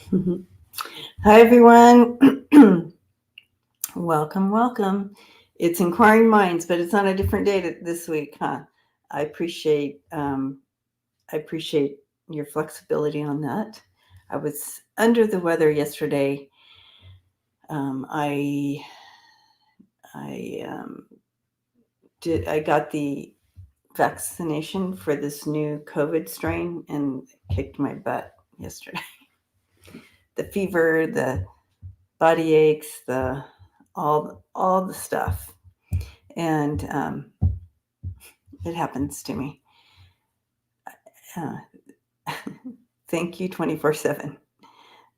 Hi, everyone. Welcome. It's Inquiring Minds, but it's on a different day this week, huh? I appreciate I appreciate your flexibility on that. I was under the weather yesterday. I got the vaccination for this new COVID strain and kicked my butt yesterday. The fever, the body aches, the all the stuff, and it happens to me. Uh, Thank you 24/7.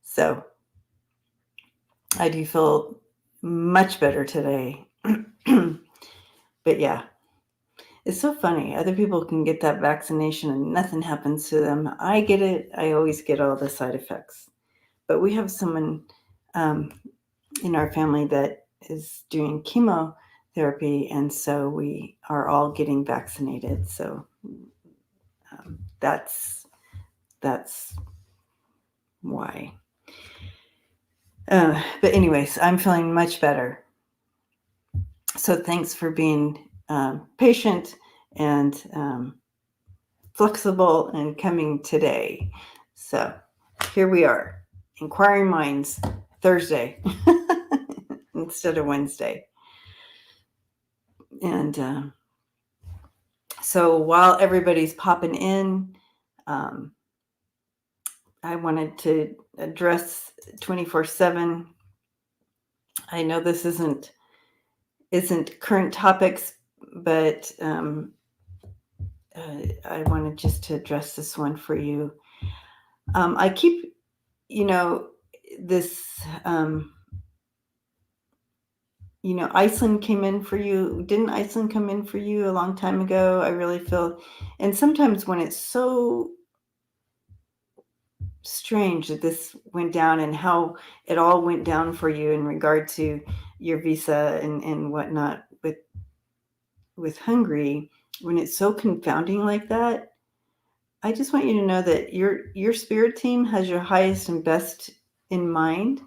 So I do feel much better today. But yeah, it's so funny. Other people can get that vaccination and nothing happens to them. I get it. I always get all the side effects. But we have someone um, in our family that is doing chemotherapy, and so we are all getting vaccinated. So that's why. But anyways, I'm feeling much better. So thanks for being patient and flexible and coming today. So here we are, Inquiring Minds, Thursday instead of Wednesday. And so while everybody's popping in, um, I wanted to address 24/7. I know this isn't current topics, but I wanted just to address this one for you. I keep, this, Iceland came in for you. Didn't Iceland come in for you a long time ago? I really feel, and sometimes when it's so strange that this went down and how it all went down for you in regard to your visa and whatnot with Hungary, when it's so confounding like that, I just want you to know that your spirit team has your highest and best in mind.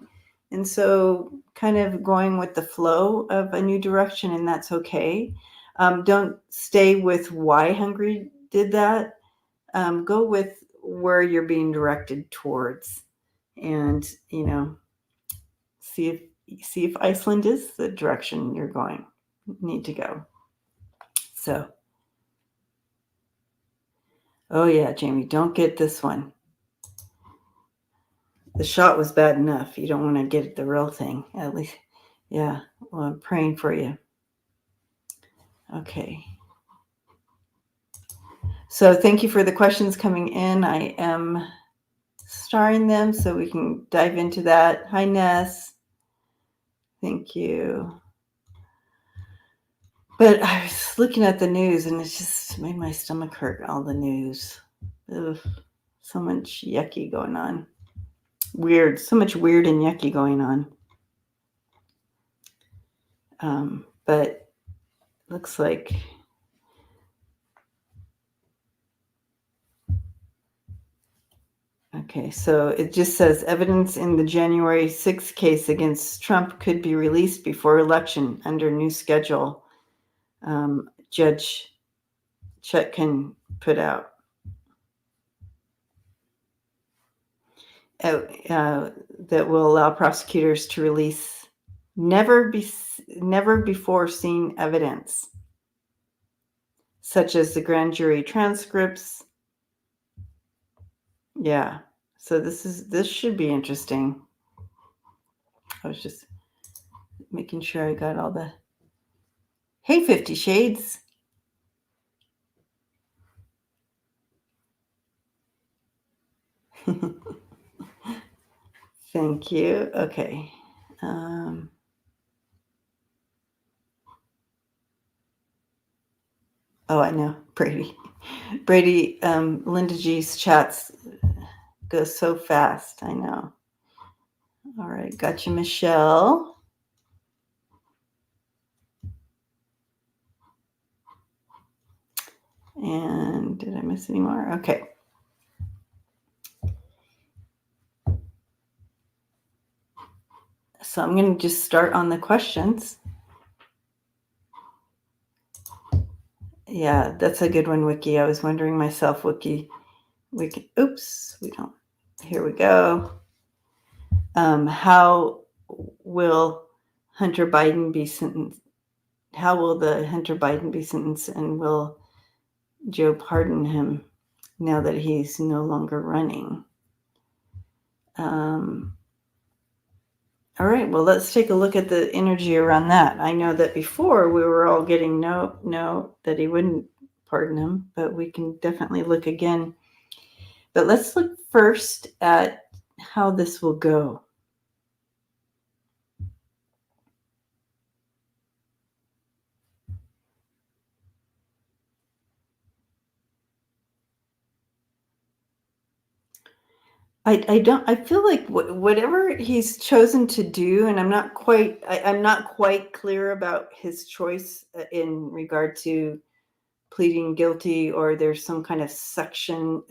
And so kind of going with the flow of a new direction, and that's okay. Don't stay with why Hungary did that. Go with where you're being directed towards, and see if Iceland is the direction you're going need to go. So, oh yeah, Jamie, don't get this one. The shot was bad enough. You don't want to get the real thing, at least. Yeah. Well, I'm praying for you. Okay. So thank you for the questions coming in. I am starring them so we can dive into that. Hi, Ness. Thank you. But I was looking at the news and it just made my stomach hurt, all the news. Ugh, so much yucky going on. Weird. So much weird and yucky going on. But looks like okay, so it just says evidence in the January 6th case against Trump could be released before election under new schedule. Judge Chutkan put out. That will allow prosecutors to release never before seen evidence, such as the grand jury transcripts. Yeah, so this should be interesting. I was just making sure I got all the. Hey, 50 Shades. Thank you. Okay. Oh, I know. Brady. Linda G's chats go so fast. I know. All right. Got you, Michelle. And did I miss any more? Okay. So I'm going to just start on the questions. Yeah, that's a good one, Wiki. I was wondering myself, Wiki. Oops, we don't. Here we go. How will Hunter Biden be sentenced? How will the Hunter Biden be sentenced, and will Joe pardon him now that he's no longer running? All right, well, let's take a look at the energy around that. I know that before we were all getting no, that he wouldn't pardon him, but we can definitely look again. But let's look first at how this will go. I feel like whatever he's chosen to do, and I'm not quite clear about his choice in regard to pleading guilty, or there's some kind of section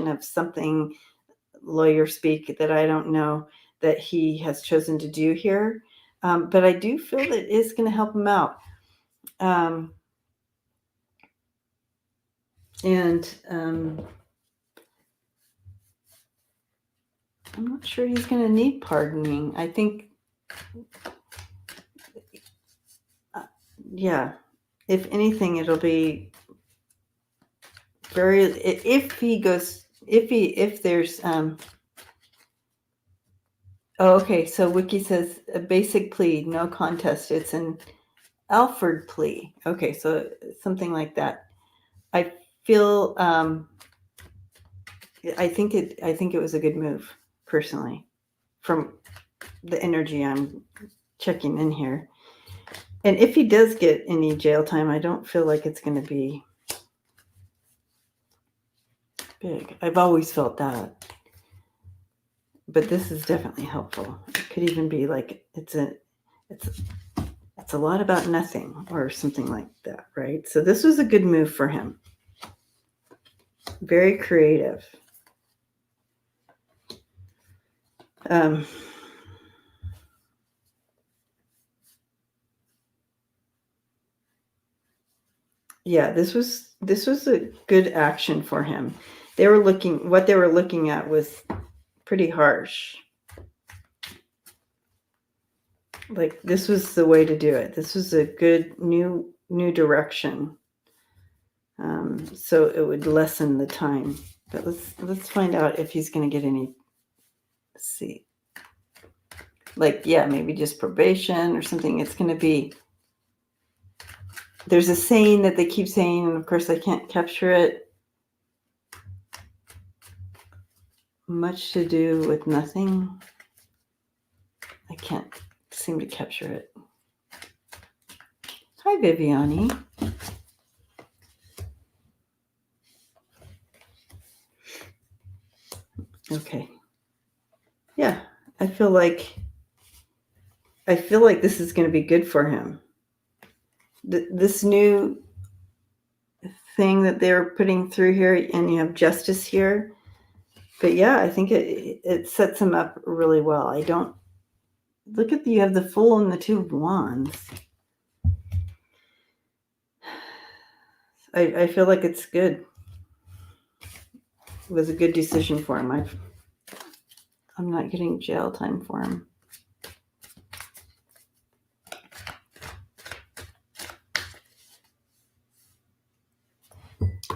of something, lawyer speak, that I don't know that he has chosen to do here. But I do feel that it is going to help him out. I'm not sure he's going to need pardoning. I think, yeah, if anything, it'll be very, if there's, okay, so Wiki says a basic plea, no contest. It's an Alford plea. Okay, so something like that. I feel, I think it was a good move, personally, from the energy I'm checking in here. And if he does get any jail time, I don't feel like it's going to be big. I've always felt that. But this is definitely helpful. It could even be like it's a lot about nothing, or something like that, right? So this was a good move for him. Very creative. Yeah, this was a good action for him. What they were looking at was pretty harsh. Like, this was the way to do it. This was a good new direction. So it would lessen the time. But let's find out if he's going to get any. Let's see. Like, yeah, maybe just probation or something. It's going to be. There's a saying that they keep saying, and of course I can't capture it. Much to do with nothing. I can't seem to capture it. Hi, Viviani. Okay. Yeah, I feel like this is going to be good for him. This new thing that they're putting through here, and you have justice here. But yeah, I think it sets him up really well. I don't look at you have the Fool and the Two of Wands. I feel like it's good. It was a good decision for him. I'm not getting jail time for him.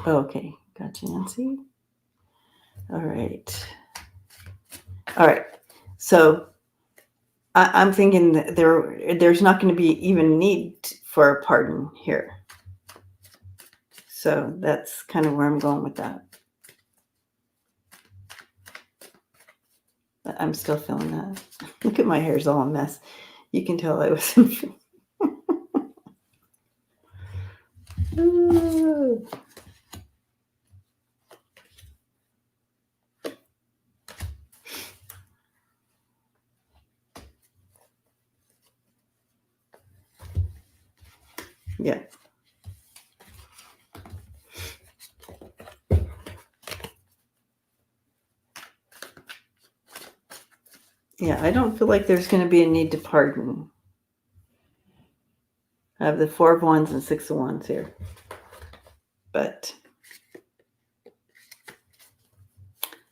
Okay, gotcha, Nancy. All right. So I'm thinking that there's not going to be even need for a pardon here. So that's kind of where I'm going with that. But I'm still feeling that. Look at my hair's all a mess. You can tell I was in. Yeah. Yeah, I don't feel like there's going to be a need to pardon. I have the 4 of Wands and 6 of Wands here. But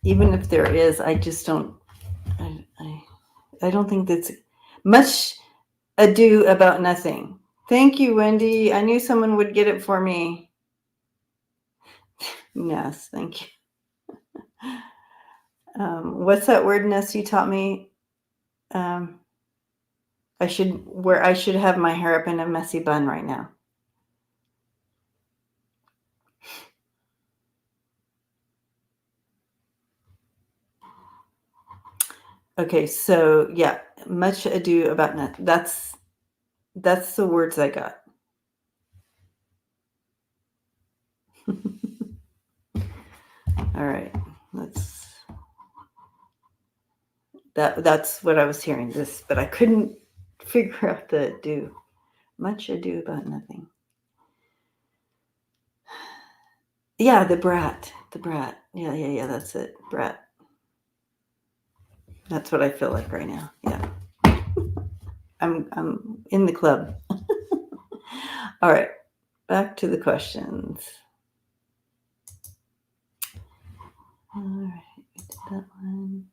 even if there is, I just don't, I don't think that's much ado about nothing. Thank you, Wendy. I knew someone would get it for me. Yes, thank you. What's that word, Ness, you taught me? I should have my hair up in a messy bun right now. Okay, so yeah, much ado about nothing. That's the words I got. All right, that's what I was hearing this, but I couldn't figure out the ado. Much ado about nothing. Yeah, the brat. Yeah, that's it. Brat. That's what I feel like right now. Yeah. I'm in the club. All right. Back to the questions. All right, we did that one.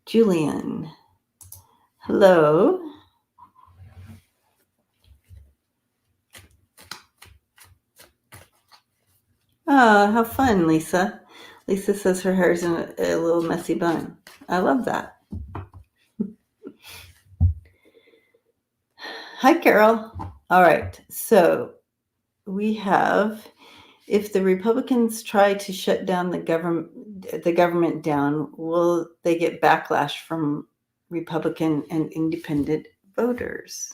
Julian. Hello. Oh, how fun, Lisa. Lisa says her hair's in a little messy bun. I love that. Hi, Carol. All right. So we have, if the Republicans try to shut down the government down, will they get backlash from Republican and independent voters?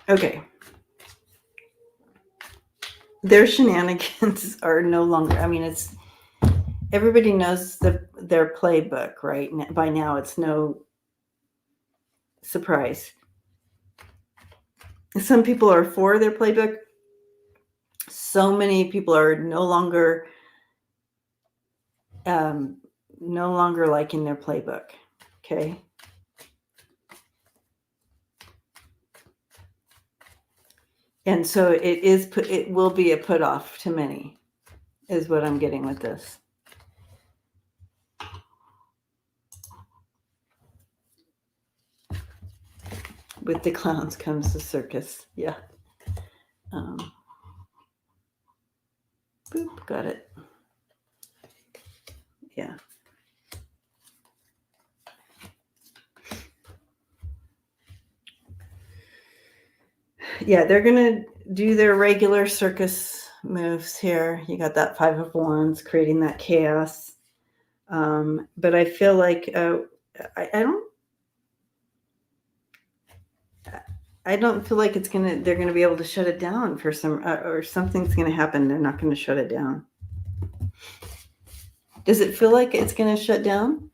Okay. Their shenanigans are no longer, I mean, it's, everybody knows their playbook, right? By now, it's no surprise. Some people are for their playbook. So many people are no longer liking their playbook. Okay. And so it will be a put off to many, is what I'm getting with this. With the clowns comes the circus. Yeah. Boop, got it. Yeah. Yeah, they're going to do their regular circus moves here. You got that 5 of Wands creating that chaos. But I feel like I don't feel like they're going to be able to shut it down for some, or something's going to happen. They're not going to shut it down. Does it feel like it's going to shut down?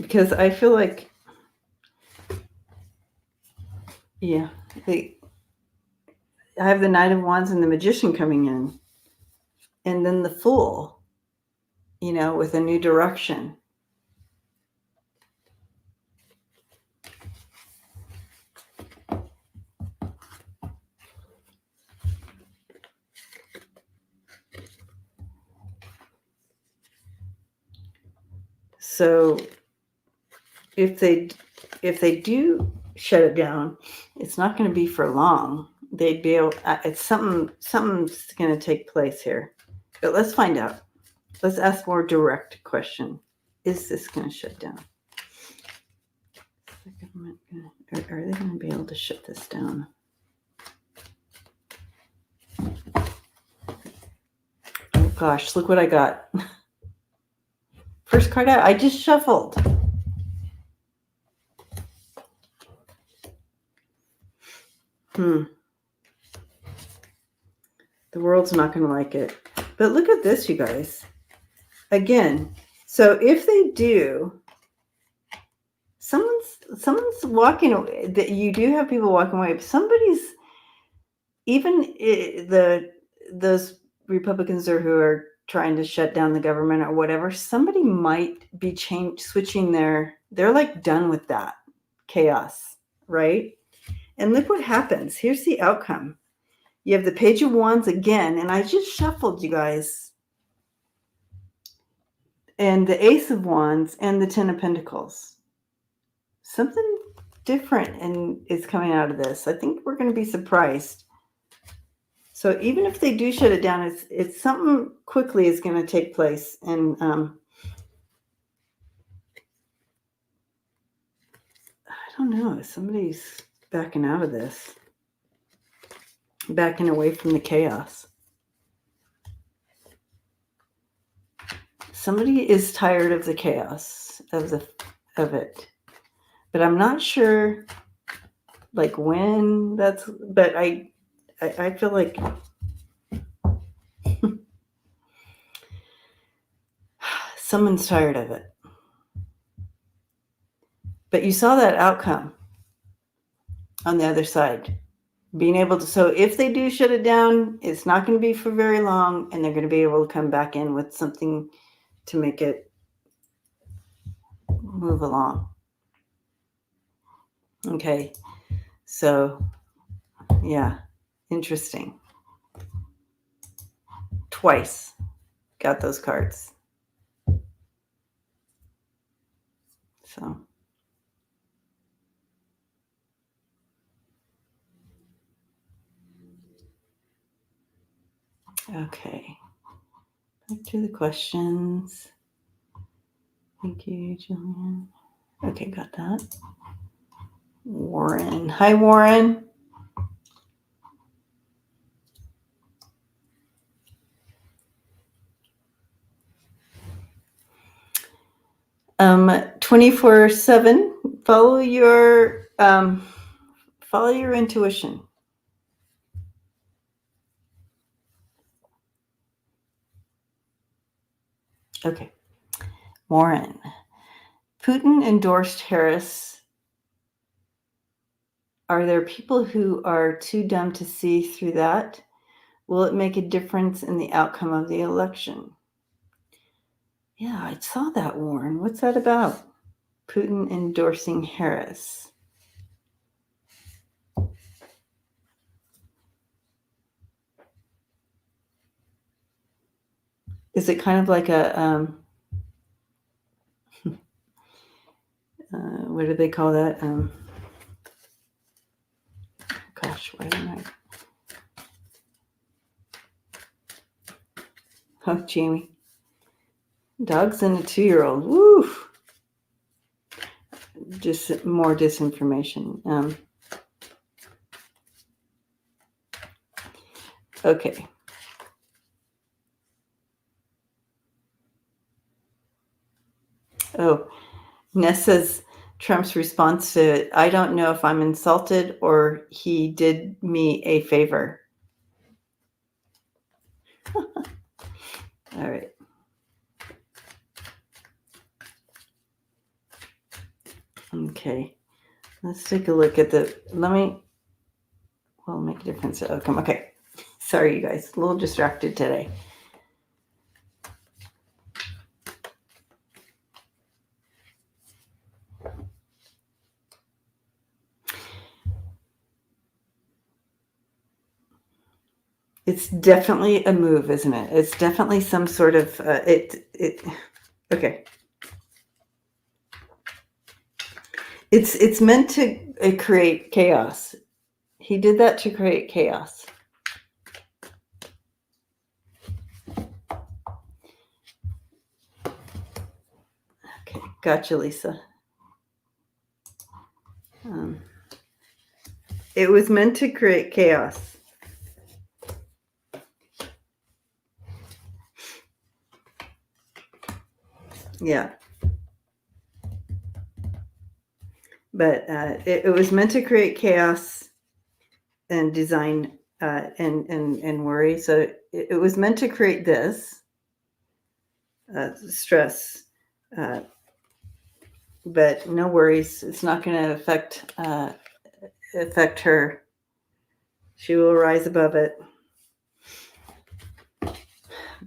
Because I feel like, yeah, I have the Knight of Wands and the Magician coming in, and then the Fool, with a new direction. So if they do shut it down, it's not going to be for long. They'd be able, it's something's going to take place here. But let's find out. Let's ask more direct question. Is this going to shut down? Is the government are they going to be able to shut this down? Oh gosh, look what I got. First card out. I just shuffled. The world's not going to like it. But look at this, you guys. again, so if they do, someone's walking away, that you do have people walking away, but somebody's, even those Republicans who are trying to shut down the government or whatever, somebody might be switching they're like done with that chaos, right? And look what happens. Here's the outcome. You have the Page of Wands again, and I just shuffled, you guys, and the Ace of Wands and the Ten of Pentacles. Something different and is coming out of this. I think we're going to be surprised. So even if they do shut it down, it's something quickly is going to take place. And I don't know, somebody's backing out of this, backing away from the chaos. Somebody is tired of the chaos of it, but I'm not sure like when that's. But I feel like someone's tired of it. But you saw that outcome on the other side. Being able to, so if they do shut it down, it's not going to be for very long, and they're going to be able to come back in with something to make it move along. Okay, so yeah, interesting. Twice got those cards. So okay, back to the questions. Thank you, Julian. Okay, got that. Warren. Hi, Warren. Um, 24/7. Follow your intuition. Okay. Warren. Putin endorsed Harris. Are there people who are too dumb to see through that? Will it make a difference in the outcome of the election? Yeah, I saw that, Warren. What's that about? Putin endorsing Harris. Is it kind of like a what do they call that? Gosh, why am I? Oh, Jamie. Dogs and a 2-year-old. Woo! Just more disinformation. Okay. Oh, Ness says Trump's response to it, I don't know if I'm insulted or he did me a favor. All right. Okay. Let's take a look at we'll make a difference to outcome. Okay. Sorry, you guys. A little distracted today. It's definitely a move, isn't it? It's definitely some sort of okay. It's meant to create chaos. He did that to create chaos. Okay, gotcha, Lisa. It was meant to create chaos. Yeah. But it was meant to create chaos and design and worry. So it was meant to create this. stress. But no worries, it's not going to affect her. She will rise above it.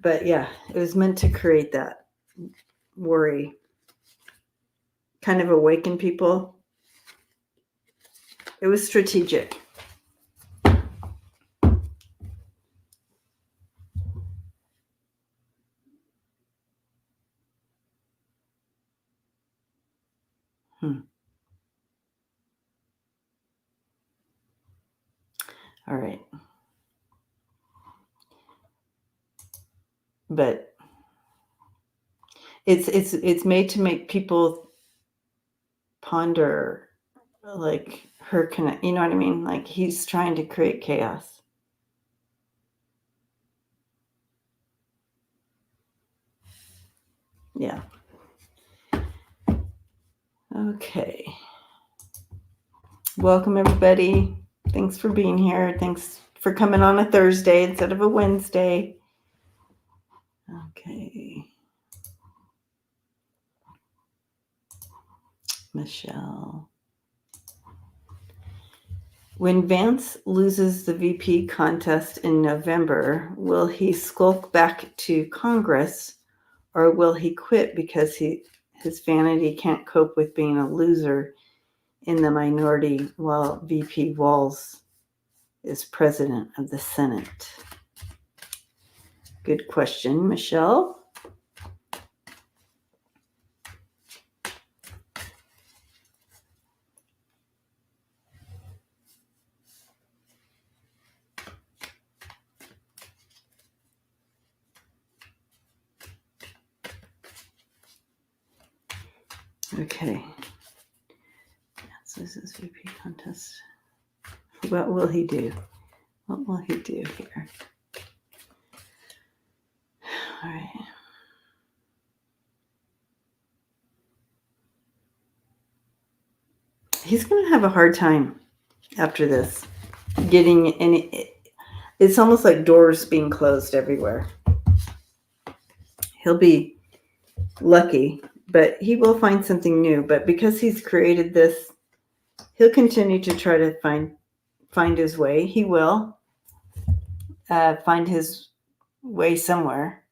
But yeah, it was meant to create that worry, kind of awaken people. It was strategic. All right. But it's made to make people ponder, like her connect. You know what I mean? Like he's trying to create chaos. Yeah. Okay. Welcome everybody. Thanks for being here. Thanks for coming on a Thursday instead of a Wednesday. Okay. Michelle. When Vance loses the VP contest in November, will he skulk back to Congress or will he quit because his vanity can't cope with being a loser in the minority while VP Walz is president of the Senate? Good question, Michelle. Okay. So this is VP contest. What will he do? What will he do here? All right. He's going to have a hard time after this getting any. It's almost like doors being closed everywhere. He'll be lucky, but he will find something new. But because he's created this, he'll continue to try to find his way. He will find his way somewhere.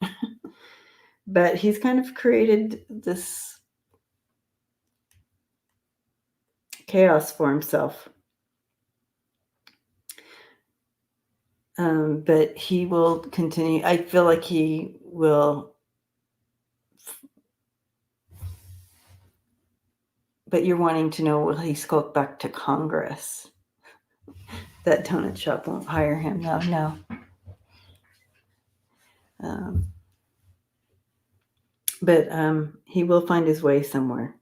But he's kind of created this chaos for himself. But he will continue. I feel like he will. But you're wanting to know, will he skulk back to Congress? That donut shop won't hire him. No. But he will find his way somewhere.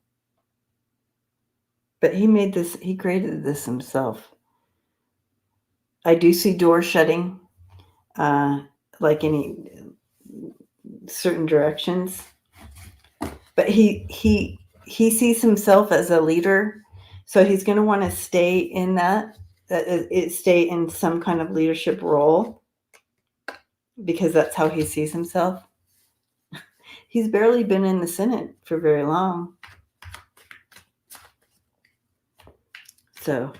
But he created this himself. I do see doors shutting, like any certain directions. But he sees himself as a leader, so he's going to want to stay in stay in some kind of leadership role because that's how he sees himself. He's barely been in the Senate for very long. So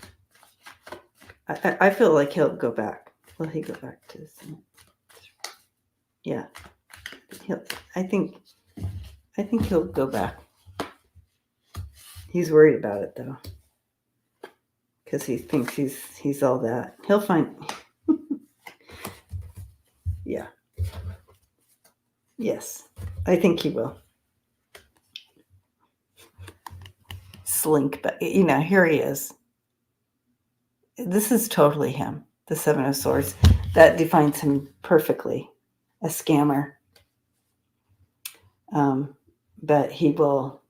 I feel like he'll go back. Will he go back to the Senate? Yeah. I think he'll go back. He's worried about it though. Because he thinks he's all that. He'll find yeah. Yes. I think he will. Slink, but here he is. This is totally him, the Seven of Swords. That defines him perfectly, a scammer. But he will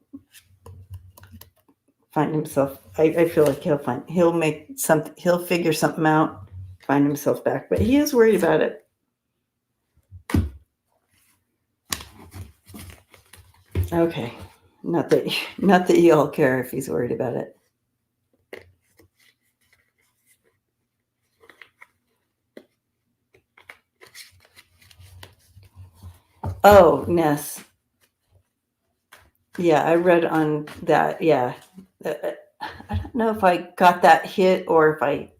find himself. I feel like he'll figure something out, find himself back. But he is worried about it. Okay, not that you all care if he's worried about it. Oh, Ness. Yeah, I read on that. Yeah. I don't know if I got that hit or if I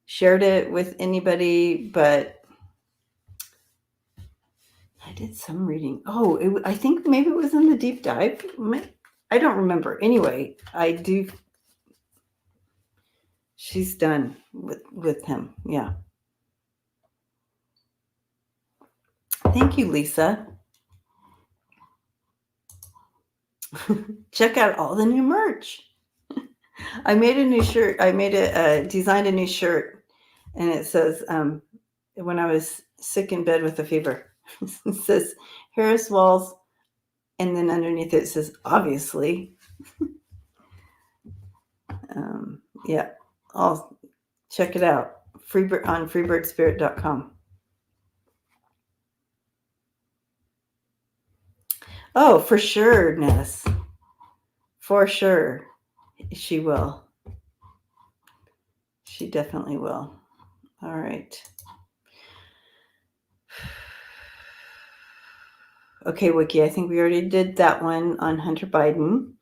shared it with anybody, but I did some reading. Oh, I think maybe it was in the deep dive. I don't remember. Anyway, I do. She's done with him. Yeah. Thank you, Lisa. Check out all the new merch. I made a new shirt. I designed a new shirt, and it says, when I was sick in bed with a fever, it says Harris Walz, and then underneath it says, obviously. Yeah, I'll check it out. Freebird on freebirdspirit.com. Oh, for sure, Ness. For sure. She will. She definitely will. All right. Okay, Wiki, I think we already did that one on Hunter Biden.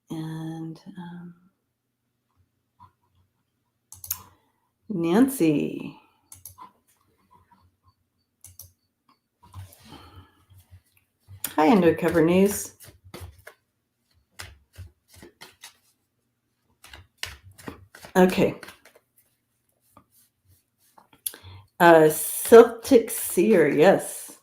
And Nancy. Hi, Undercover News. Okay. Celtic Seer, yes.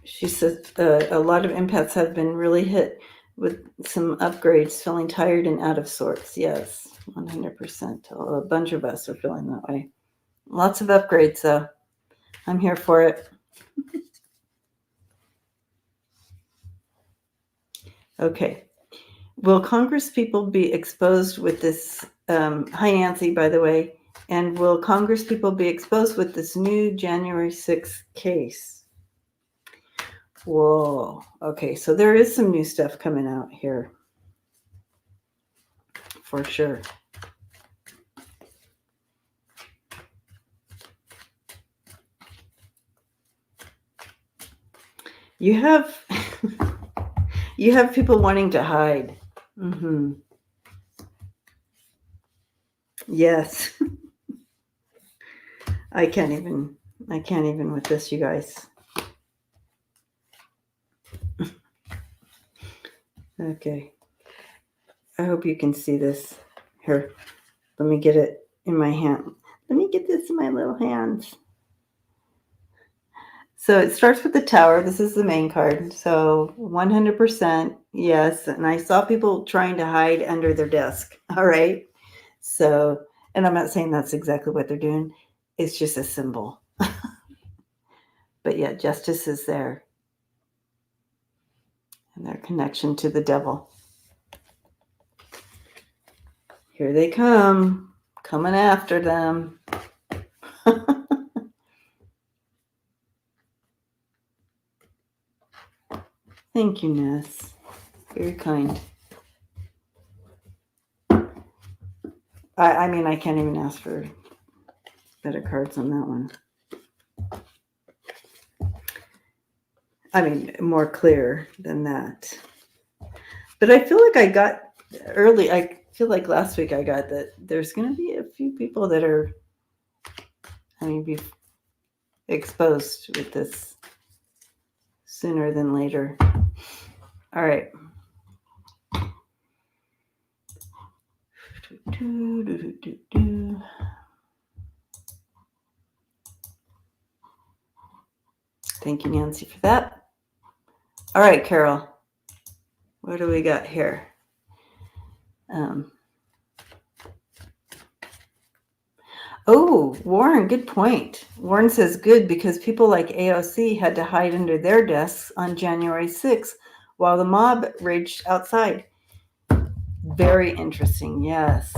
She says a lot of empaths have been really hit with some upgrades, feeling tired and out of sorts. Yes, 100%. A bunch of us are feeling that way. Lots of upgrades, though. I'm here for it. Okay. Will Congress people be exposed with this? Hi, Nancy, by the way. And will Congress people be exposed with this new January 6th case? Whoa. Okay, so there is some new stuff coming out here. For sure. You have people wanting to hide. Mm-hmm. Yes. I can't even with this, you guys. Okay. I hope you can see this. Here, let me get it in my hand. Let me get this in my little hands. So it starts with the tower. This is the main card. So 100% yes. And I saw people trying to hide under their desk. All right. So, and I'm not saying that's exactly what they're doing. It's just a symbol. But yeah, justice is there. And their connection to the devil. Here they come. Coming after them. Thank you, Ness. Very kind. I mean, I can't even ask for better cards on that one. I mean, more clear than that. But I feel like I got early. I feel like last week I got that there's going to be a few people that are, be exposed with this sooner than later. All right. Thank you, Nancy, for that. All right, Carol. What do we got here? Warren, good point. Warren says good because people like AOC had to hide under their desks on January 6th while the mob raged outside. Very interesting. Yes.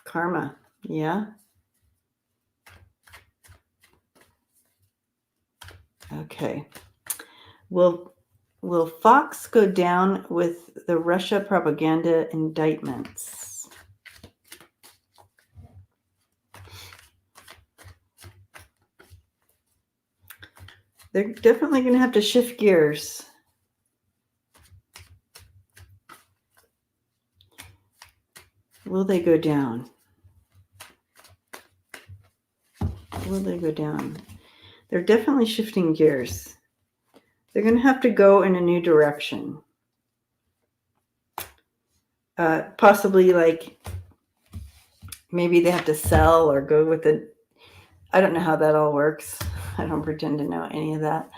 Karma. Yeah. Okay. Will Fox go down with the Russia propaganda indictments? They're definitely going to have to shift gears. Will they go down? Will they go down? They're definitely shifting gears. They're going to have to go in a new direction. Possibly like maybe they have to sell or go with it. I don't know how that all works. I don't pretend to know any of that.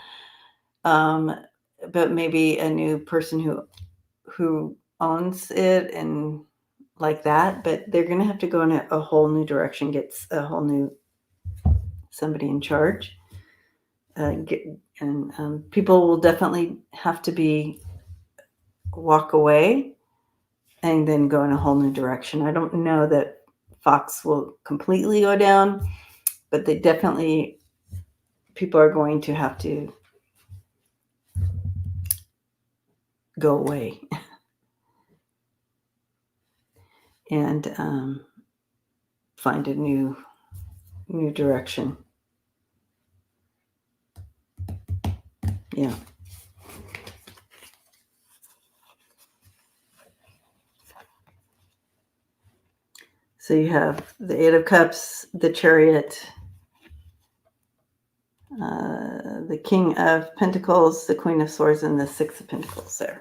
But maybe a new person who owns it and like that. But they're going to have to go in a whole new direction, get a whole new somebody in charge. People will definitely have to walk away and then go in a whole new direction. I don't know that Fox will completely go down, but people are going to have to go away and find a new direction. Yeah. So you have the Eight of Cups, the Chariot, the King of Pentacles, the Queen of Swords, and the Six of Pentacles there.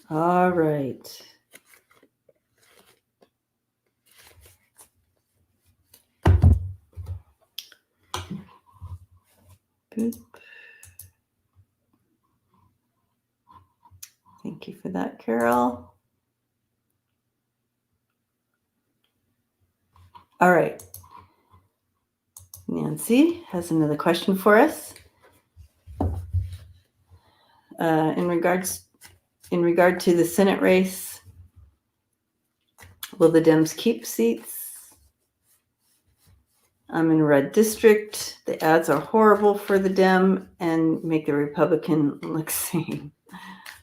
All right. Boop. Thank you for that, Carol. All right. Nancy has another question for us. In regard to the Senate race, will the Dems keep seats? I'm in a red district. The ads are horrible for the Dem and make the Republican look sane.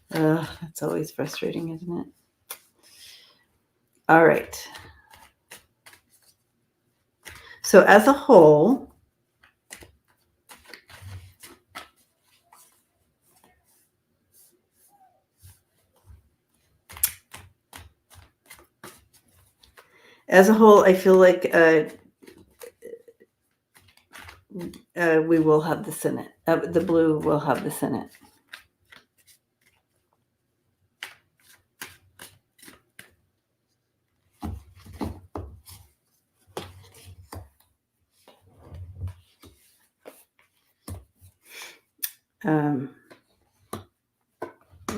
That's always frustrating, isn't it? All right. So as a whole, I feel like we will have the Senate. The blue will have the Senate.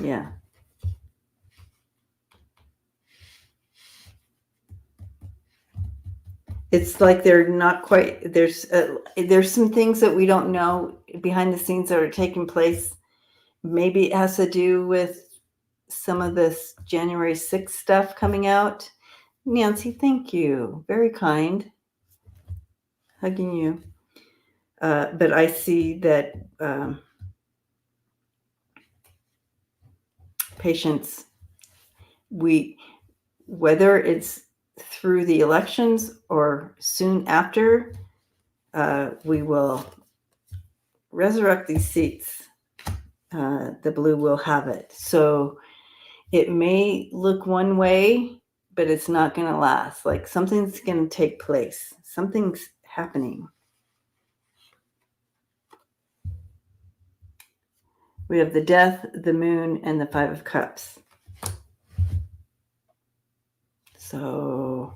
Yeah. It's like they're not quite, there's some things that we don't know behind the scenes that are taking place. Maybe it has to do with some of this January 6th stuff coming out. Nancy, thank you. Very kind. Hugging you. But I see that patience, whether it's through the elections or soon after, we will resurrect these seats. The blue will have it. So it may look one way, but it's not going to last. Like something's going to take place. Something's happening. We have the Death, the Moon, and the Five of Cups. So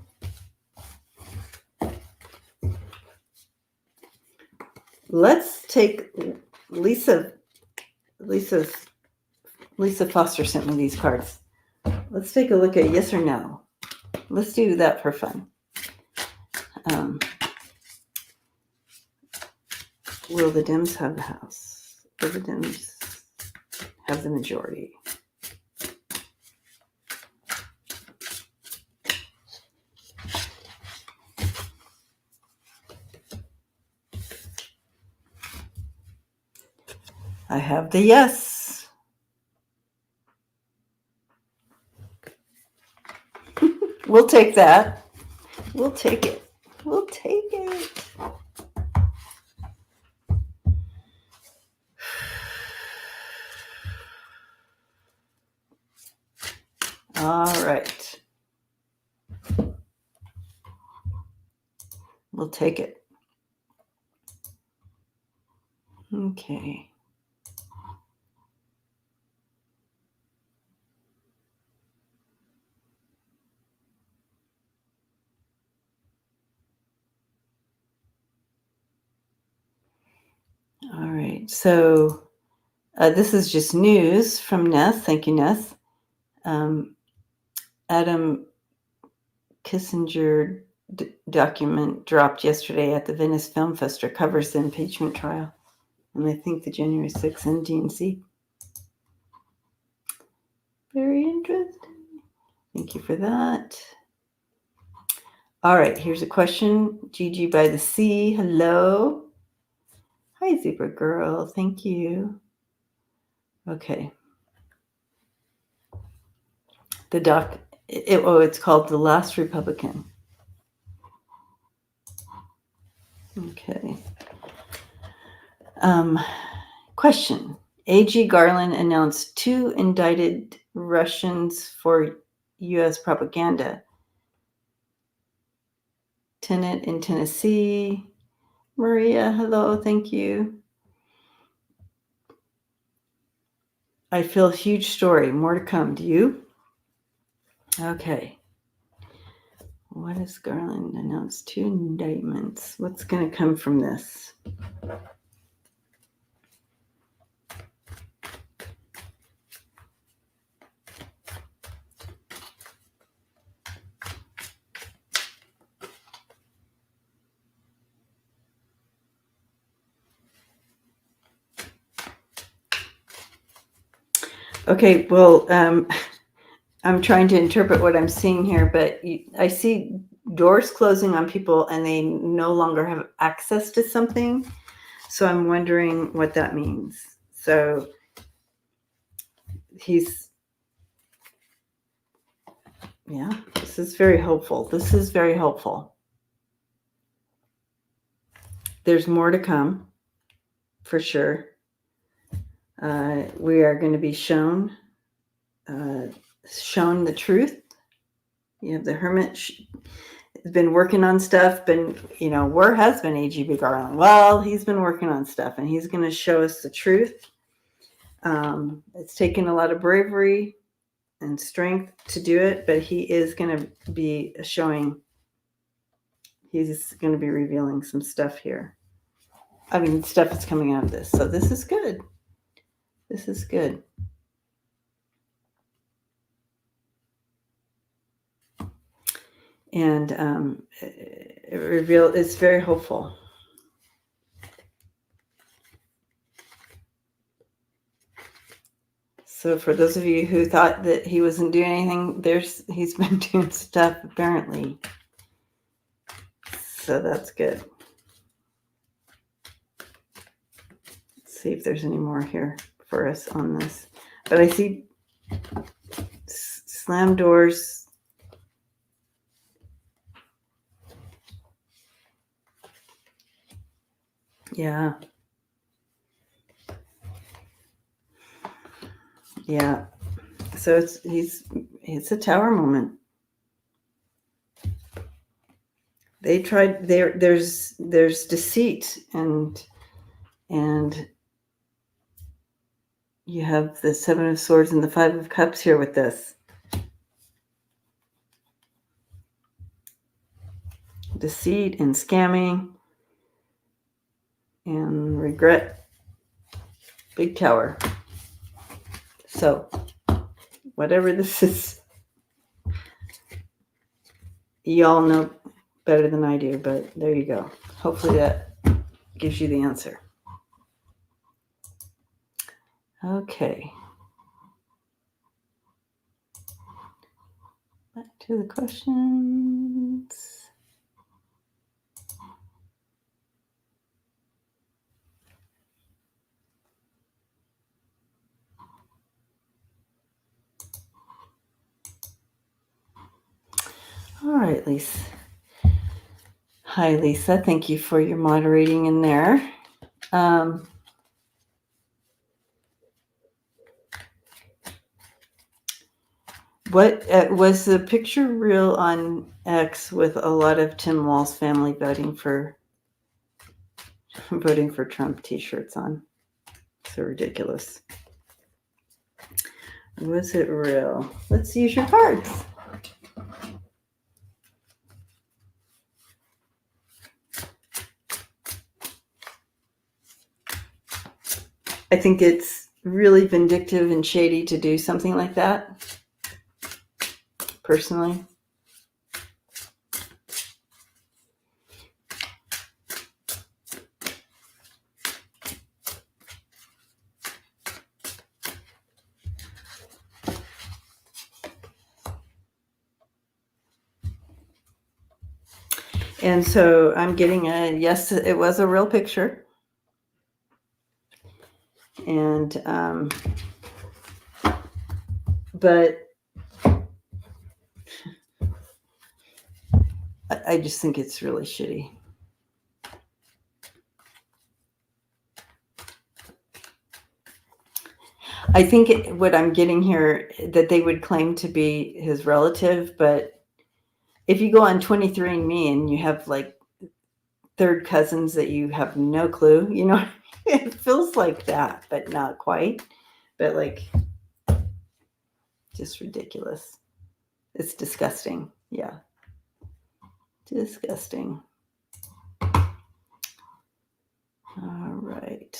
let's take Lisa Foster sent me these cards. Let's take a look at yes or no. Let's do that for fun. Will the Dems have the House? Will the Dems have the majority? I have the yes. We'll take that. We'll take it. We'll take it. All right. We'll take it. Okay. All right. So this is just news from Ness. Thank you, Ness. Adam Kissinger document dropped yesterday at the Venice Film Festival covers the impeachment trial. And I think the January 6th NDNC. Very interesting. Thank you for that. All right, here's a question. Gigi by the Sea. Hello. Hi, Zebra Girl. Thank you. Okay. The doc, it's called The Last Republican. Okay. Question. A.G. Garland announced 2 indicted Russians for U.S. propaganda. Tenant in Tennessee. Maria, hello, thank you. I feel a huge story. More to come. Do you? Okay. What has Garland announced? 2 indictments. What's going to come from this? Okay, well, I'm trying to interpret what I'm seeing here, but I see doors closing on people and they no longer have access to something. So I'm wondering what that means. So this is very hopeful. This is very hopeful. There's more to come, for sure. We are going to be shown the truth. You have the hermit has been working on stuff. Where has been A.G. Garland? Well, he's been working on stuff, and he's going to show us the truth. It's taken a lot of bravery and strength to do it, but he is going to be showing. He's going to be revealing some stuff here. I mean, stuff is coming out of this, so this is good. This is good. And it's very hopeful. So for those of you who thought that he wasn't doing anything, he's been doing stuff apparently. So that's good. Let's see if there's any more here for us on this. But I see slam doors. Yeah. Yeah. So it's a tower moment. They tried there's deceit and you have the 7 of Swords and the 5 of Cups here with this. Deceit and scamming and regret. Big tower. So, whatever this is, y'all know better than I do, but there you go. Hopefully that gives you the answer. Okay. Back to the questions. All right, Lise. Hi, Lisa. Thank you for your moderating in there. What was the picture real on X with a lot of Tim Walz family voting for Trump t-shirts on? So ridiculous. Was it real? Let's use your cards. I think it's really vindictive and shady to do something like that, personally. And so I'm getting a yes, it was a real picture. And, but I just think it's really shitty. I think what I'm getting here, that they would claim to be his relative, but if you go on 23andMe and you have like third cousins that you have no clue, you know, it feels like that, but not quite. But like, just ridiculous. It's disgusting. Yeah. Disgusting. All right.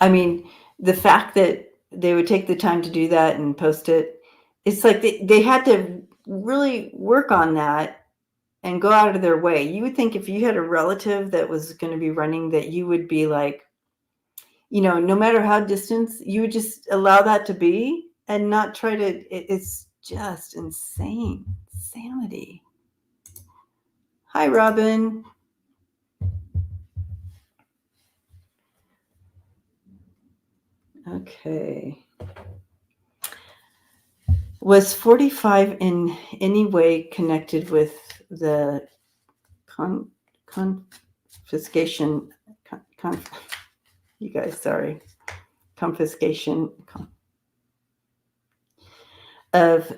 I mean, the fact that they would take the time to do that and post it, it's like they had to really work on that and go out of their way. You would think if you had a relative that was going to be running, that you would be like, you know, no matter how distant, you would just allow that to be and not try to, it's just insane. Insanity. Hi, Robin. Okay. Was 45 in any way connected with the confiscation? You guys, sorry. Confiscation of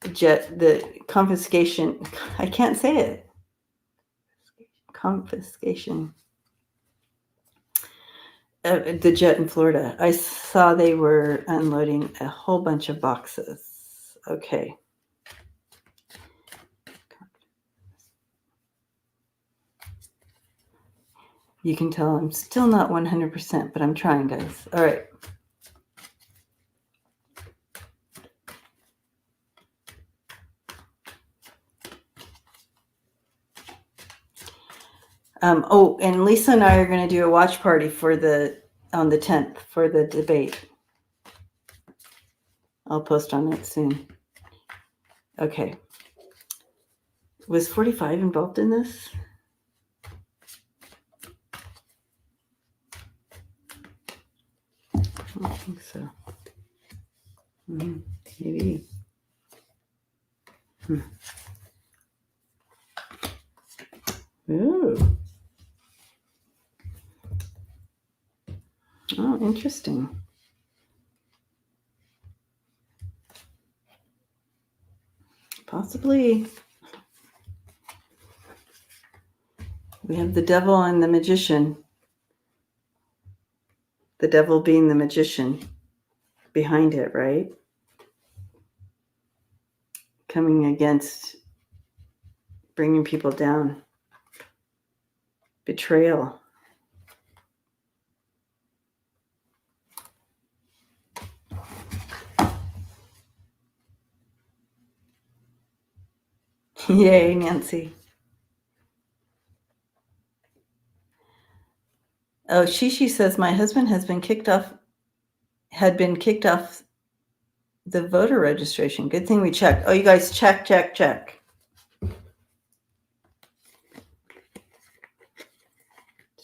the confiscation. I can't say it. Confiscation. The jet in Florida. I saw they were unloading a whole bunch of boxes. Okay. You can tell I'm still not 100%, but I'm trying, guys. All right. Oh, and Lisa and I are going to do a watch party on the 10th for the debate. I'll post on it soon. Okay. Was 45 involved in this? I don't think so. Maybe. Ooh. Oh, interesting. Possibly. We have the devil and the magician. The devil being the magician behind it, right? Coming against bringing people down. Betrayal. Yay, Nancy. Oh, Shishi says my husband had been kicked off the voter registration. Good thing we checked. Oh, you guys check.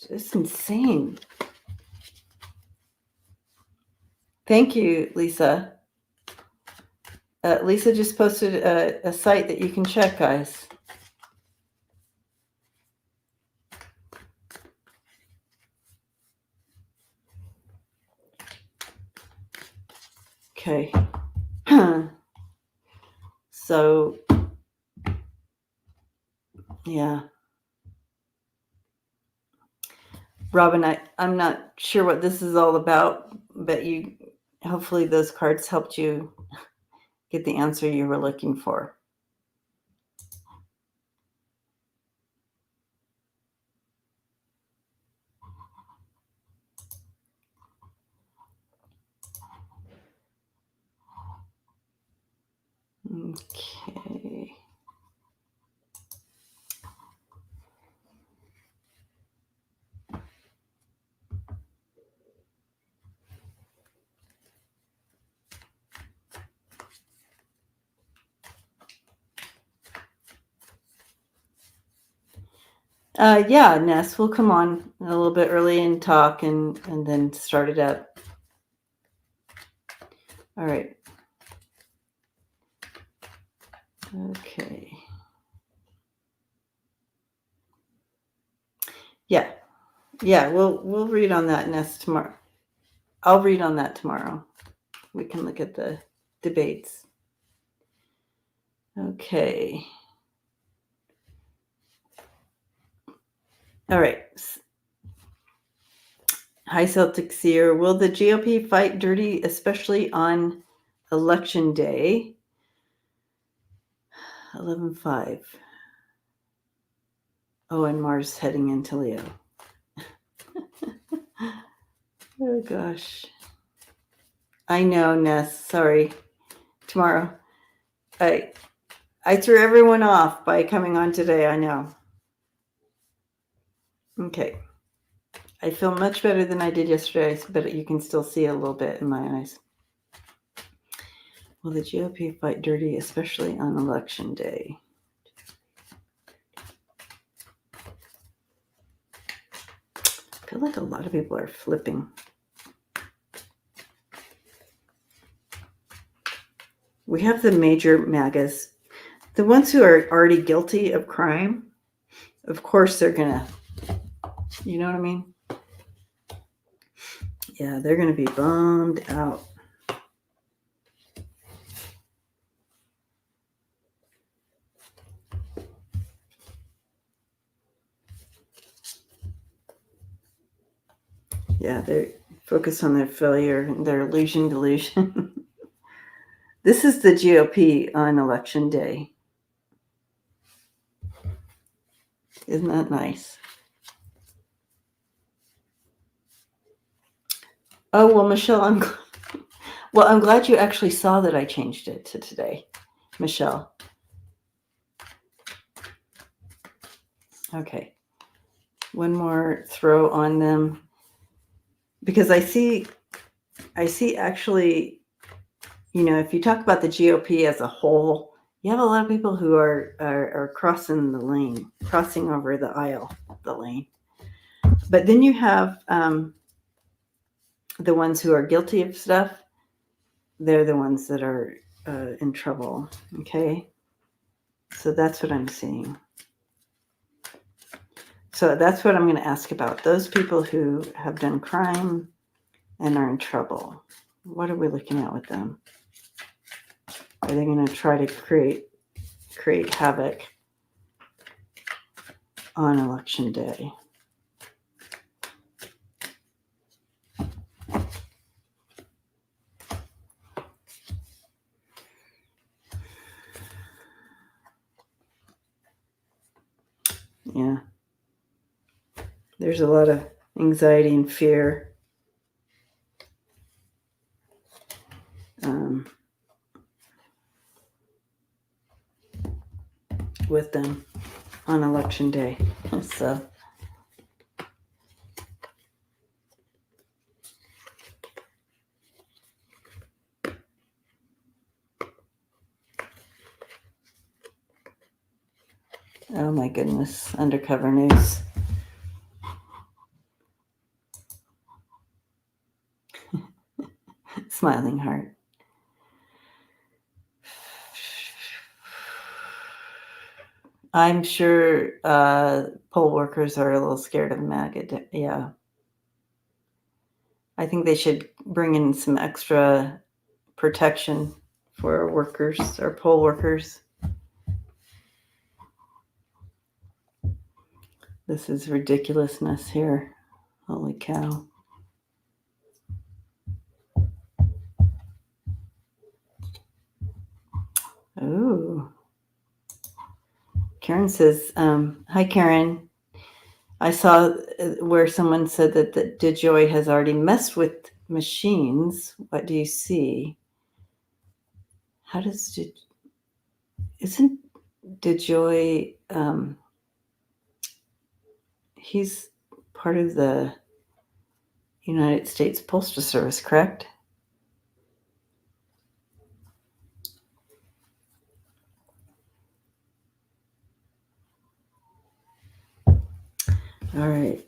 It's insane. Thank you, Lisa. Lisa just posted a site that you can check, guys. Okay. So, yeah. Robin, I'm not sure what this is all about, but hopefully those cards helped you get the answer you were looking for. Okay. Yeah, Ness, we'll come on a little bit early and talk and then start it up. All right. Okay. Yeah. Yeah, we'll read on that, Ness, tomorrow. I'll read on that tomorrow. We can look at the debates. Okay. All right. Hi, Celtic Seer. Will the GOP fight dirty, especially on election day? 11-5. Oh, and Mars heading into Leo. Oh, gosh. I know, Ness. Sorry. Tomorrow. I threw everyone off by coming on today. I know. Okay. I feel much better than I did yesterday, but you can still see a little bit in my eyes. Will the GOP fight dirty, especially on election day? I feel like a lot of people are flipping. We have the major MAGAs. The ones who are already guilty of crime, of course they're going to, you know what I mean? Yeah, they're going to be bummed out. Yeah, they're focused on their failure and their delusion. This is the GOP on election day. Isn't that nice? Oh, well, Michelle, I'm glad you actually saw that I changed it to today, Michelle. Okay. One more throw on them. Because I see actually, if you talk about the GOP as a whole, you have a lot of people who are crossing the lane, crossing over the aisle, the lane. But then you have the ones who are guilty of stuff. They're the ones that are in trouble. Okay. So that's what I'm seeing. So that's what I'm going to ask about. Those people who have done crime and are in trouble. What are we looking at with them? Are they going to try to create havoc on election day? Yeah. There's a lot of anxiety and fear. With them on election day. So oh my goodness, undercover news. Smiling heart. I'm sure poll workers are a little scared of MAGA. Yeah. I think they should bring in some extra protection for workers or poll workers. This is ridiculousness here. Holy cow. Ooh. Karen says, hi, Karen. I saw where someone said that DeJoy has already messed with machines. What do you see? How does isn't DeJoy, he's part of the United States Postal Service, correct? All right.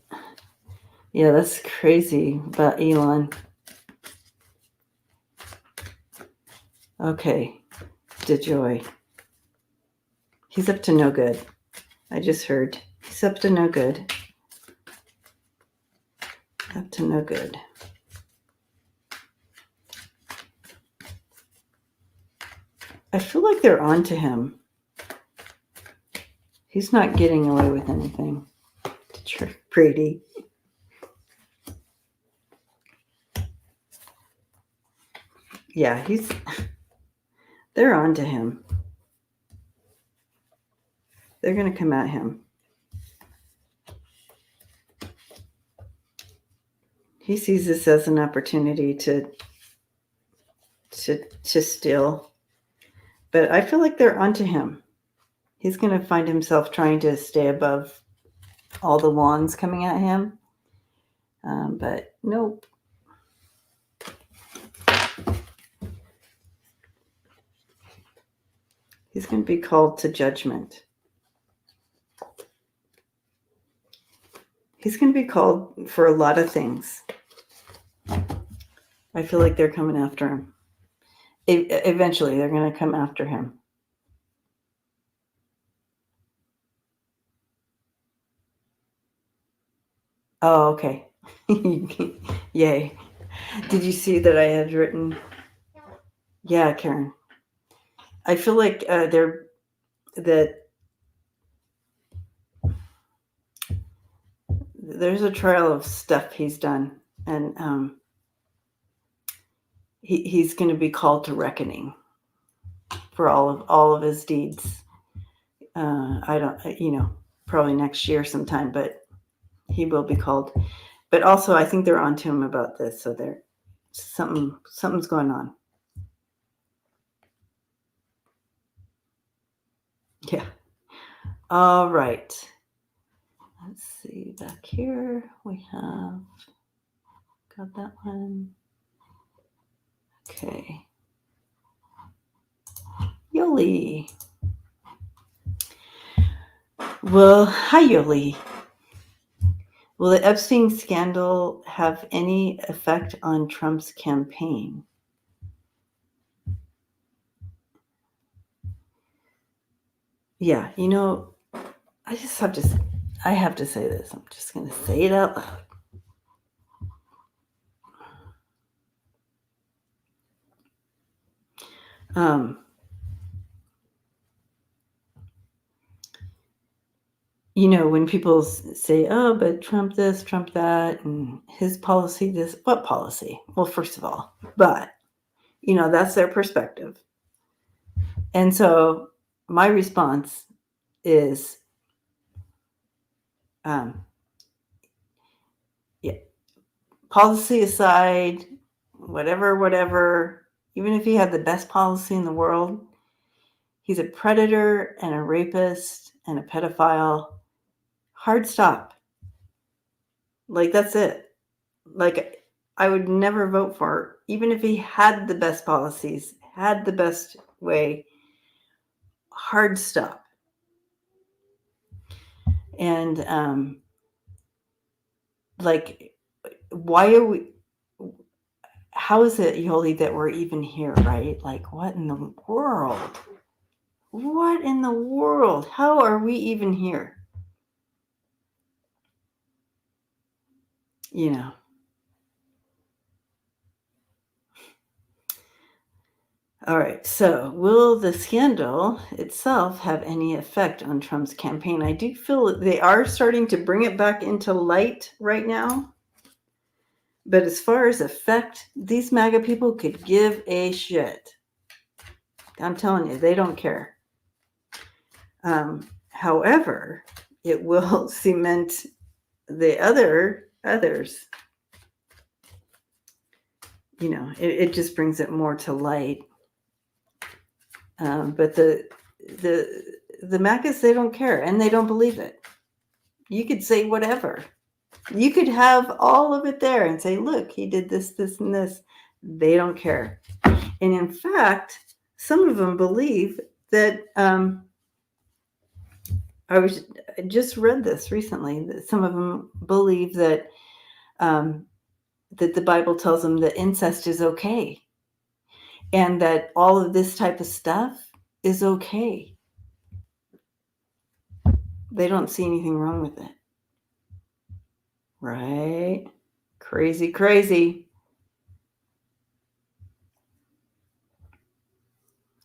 Yeah, that's crazy about Elon. Okay, DeJoy. He's up to no good. I just heard. He's up to no good. Up to no good. I feel like they're on to him. He's not getting away with anything. Brady. Yeah, they're on to him. They're going to come at him. He sees this as an opportunity to steal. But I feel like they're onto him. He's going to find himself trying to stay above all the wands coming at him. But nope. He's going to be called to judgment. He's going to be called for a lot of things. I feel like they're coming after him. Eventually, they're going to come after him. Oh, okay. Yay. Did you see that I had written? Yeah, Karen. I feel like there's a trail of stuff he's done, and he's going to be called to reckoning for all of his deeds. I don't, probably next year sometime, but he will be called. But also, I think they're onto him about this, so something's going on. Yeah. All right. Let's see, back here we have got that one. Okay. Yoli. Well, hi, Yoli. Will the Epstein scandal have any effect on Trump's campaign? Yeah, I have to say this. I'm just going to say it out loud. When people say, oh, but Trump this, Trump that, and his policy this, what policy? Well, first of all, but, that's their perspective. And so my response is, yeah, policy aside, whatever, even if he had the best policy in the world, he's a predator and a rapist and a pedophile. Hard stop. Like, that's it. Like, I would never vote for, even if he had the best policies, had the best way. Hard stop. And why are we? How is it, Yoli, that we're even here, right? Like, what in the world? what in the world? How are we even here? You know. All right, so will the scandal itself have any effect on Trump's campaign? I do feel that they are starting to bring it back into light right now. But as far as effect, these MAGA people could give a shit. I'm telling you, they don't care. However, it will cement the others. You know, it just brings it more to light. But the MAGAs, they don't care, and they don't believe it. You could say whatever. You could have all of it there and say, look, he did this, this, and this. They don't care. And in fact, some of them believe that, I just read this recently, that some of them believe that, that the Bible tells them that incest is okay. And that all of this type of stuff is okay. They don't see anything wrong with it. Right? Crazy, crazy.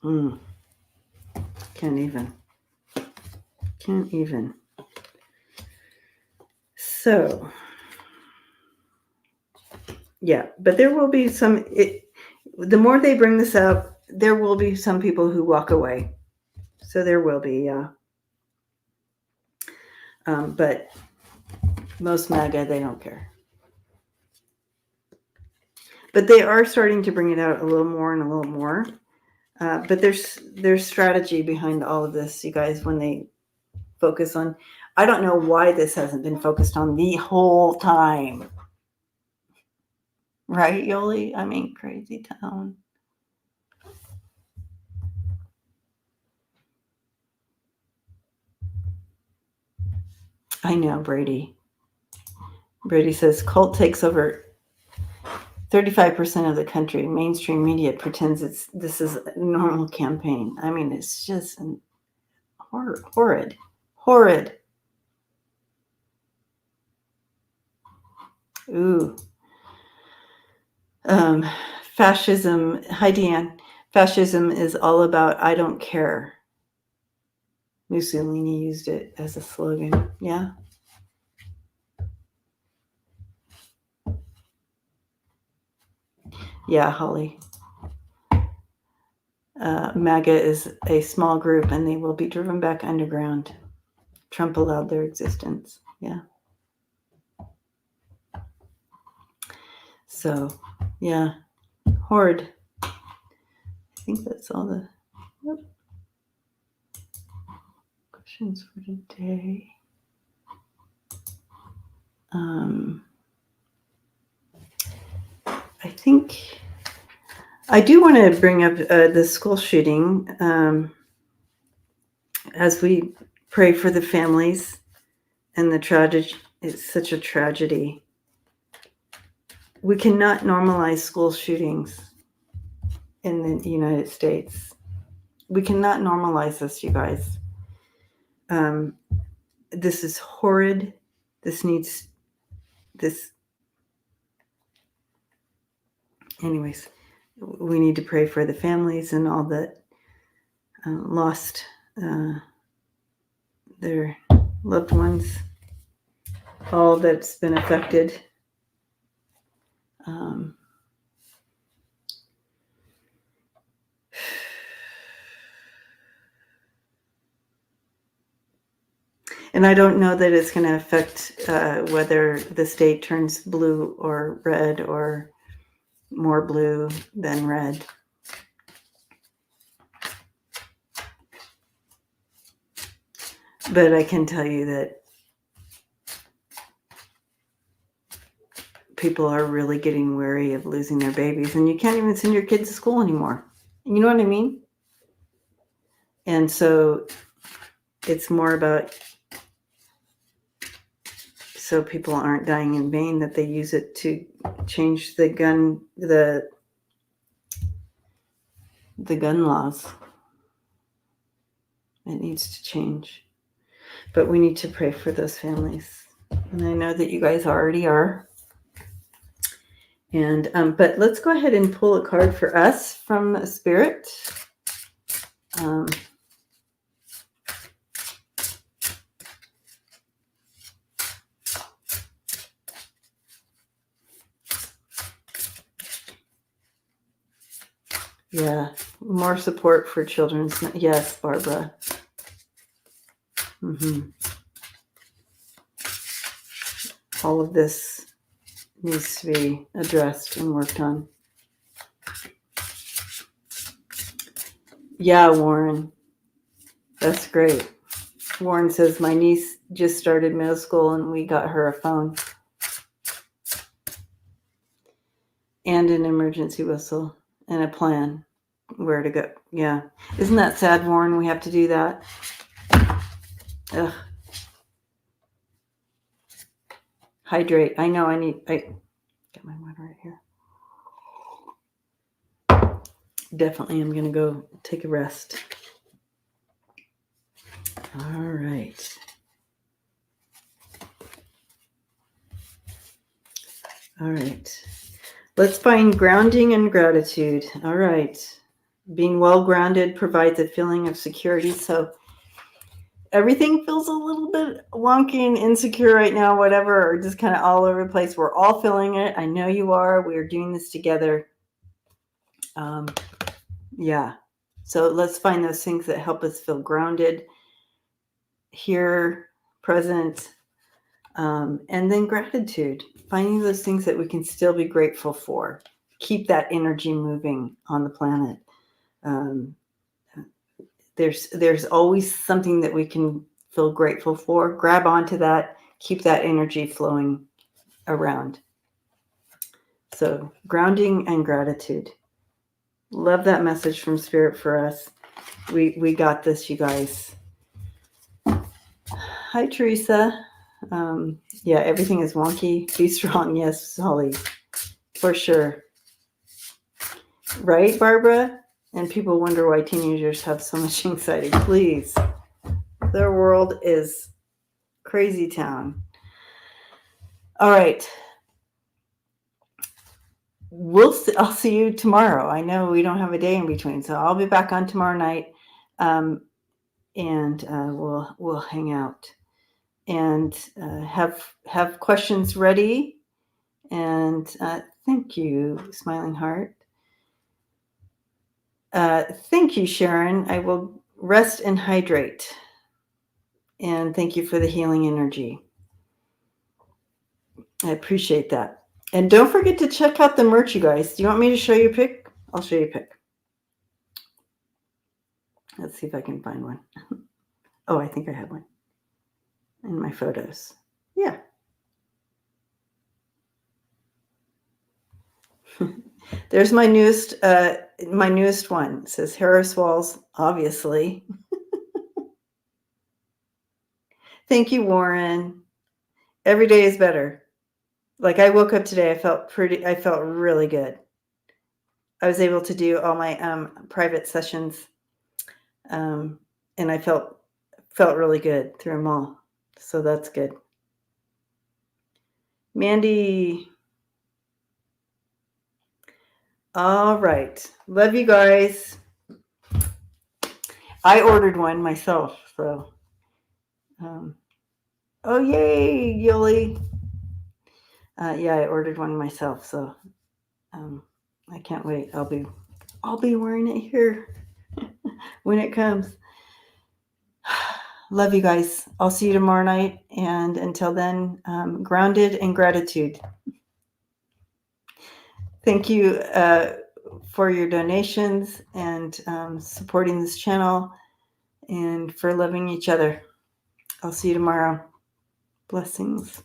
Can't even. So, yeah, but there will be some, the more they bring this up, there will be some people who walk away. So there will be, yeah. But most MAGA, they don't care. But they are starting to bring it out a little more and a little more. But there's strategy behind all of this, you guys, when they focus on, I don't know why this hasn't been focused on the whole time. Right, Yoli? I mean, crazy town. I know, Brady. Brady says cult takes over 35% of the country. Mainstream media pretends this is a normal campaign. I mean, it's just horrid. Ooh. Fascism. Hi, Deanne. Fascism is all about I don't care. Mussolini used it as a slogan. Yeah. Yeah, Holly. MAGA is a small group and they will be driven back underground. Trump allowed their existence. Yeah. So, yeah. Horrid. I think that's all the questions for today. I think I do want to bring up the school shooting as we pray for the families and the tragedy. It's such a tragedy. We cannot normalize school shootings in the United States. We cannot normalize this, you guys. This is horrid. Anyways, we need to pray for the families and all that lost their loved ones, all that's been affected. And I don't know that it's going to affect whether the state turns blue or red or more blue than red. But I can tell you that people are really getting wary of losing their babies, and you can't even send your kids to school anymore. You know what I mean? And so it's more about so people aren't dying in vain that they use it to change the gun laws. It needs to change. But we need to pray for those families. And I know that you guys already are. And but let's go ahead and pull a card for us from Spirit. Yeah, more support for children's. Yes, Barbara. All of this needs to be addressed and worked on. Yeah, Warren. That's great. Warren says, my niece just started middle school and we got her a phone and an emergency whistle and a plan where to go. Yeah. Isn't that sad, Warren? We have to do that. Ugh. Hydrate. I know I get my water right here. Definitely I'm going to go take a rest. All right. All right. Let's find grounding and gratitude. All right. Being well grounded provides a feeling of security. So everything feels a little bit wonky and insecure right now, whatever, or just kind of all over the place. We're all feeling it. I know you are. We are doing this together. Yeah. So let's find those things that help us feel grounded, here, present, and then gratitude. Finding those things that we can still be grateful for. Keep that energy moving on the planet. There's always something that we can feel grateful for. Grab onto that. Keep that energy flowing around. So grounding and gratitude. Love that message from Spirit for us. We got this, you guys. Hi, Teresa. Yeah, everything is wonky. Be strong. Yes, Holly. For sure. Right, Barbara? And people wonder why teenagers have so much anxiety. Please. Their world is crazy town. All right. I'll see you tomorrow. I know we don't have a day in between, so I'll be back on tomorrow night, and we'll hang out and have questions ready. And thank you, Smiling Heart. Thank you, Sharon. I will rest and hydrate. And thank you for the healing energy. I appreciate that. And don't forget to check out the merch, you guys. Do you want me to show you a pic? I'll show you a pic. Let's see if I can find one. Oh, I think I have one in my photos. Yeah. There's my newest one. It says Harris Walz, obviously. Thank you, Warren. Every day is better. Like I woke up today, I felt really good. I was able to do all my private sessions, and I felt really good through them all. So that's good. Mandy. All right. Love you guys. I ordered one myself, so. Oh, yay, Yuli. Yeah, I ordered one myself, so I can't wait. I'll be wearing it here when it comes. Love you guys. I'll see you tomorrow night. And until then, grounded and gratitude. Thank you for your donations and supporting this channel and for loving each other. I'll see you tomorrow. Blessings.